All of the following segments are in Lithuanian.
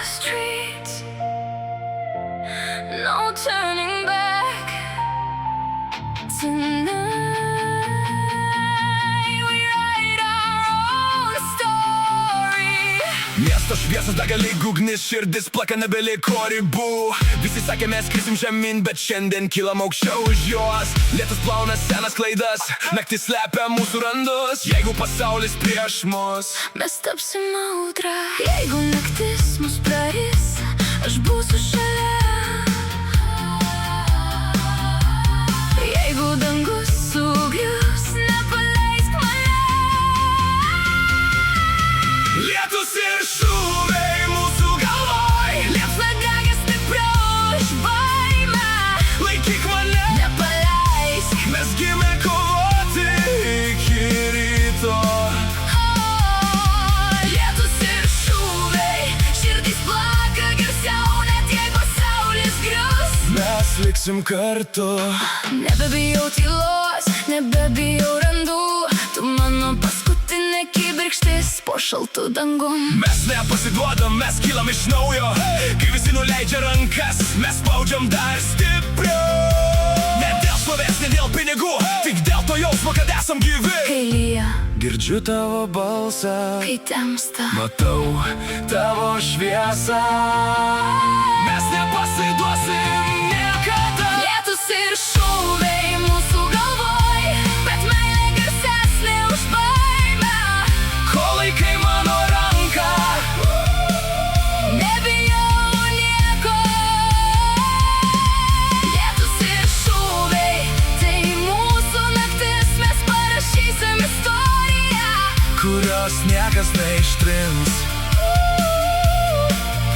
streets, no turning back. Tonight we write our own story. Miesto šviesos begali ugnis, širdis plaka nebeliko ribų. Visi sakė mes krisim žemyn, bet šiandien kylam aukščiau už juos. Lietus plauna senas klaidas, naktis slepia mūsų randus. Jeigu pasaulis prieš mus, mes tapsim audra. Jeigu naktis mus praris, aš būsiu šalia. Jeigu dangus sugrius, nepaleisk mane. lietus ir šūviai mūsų galvoj. Liepsna dega stipriau už baimę. Laikyk mane, Nepaleisk. mes gimė kovoti iki ryto. Lietus ir šūviai, širdis plaka garsiau, net jei pasaulis grius. Mes liksim kartu. Nebebijau tylos, nebebijau randų. Tu mano paskutinė kibirkštis po šaltu dangum. Mes nepasiduodam, mes kylam iš naujo. Kai visi nuleidžia rankas, mes spaudžiam dar stipriau. Ne dėl šlovės, ne dėl pinigų, tik dėl to jausmo, kad esam gyvi. Kai lyja, Girdžiu tavo balsą, kai temsta, matau tavo šviesą. Mes nepasiduosim niekada. lietus ir šūviai mūsų galvoj, bet meilė garsesnė už baimę. Kol laikai mano ranką, Nebijau nieko. Lietus ir šūviai, tai mūsų naktis, mes parašysim istoriją. kurios niekas neištrins.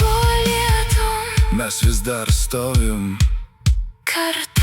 Po lietum Mes vis dar stovim. kartu.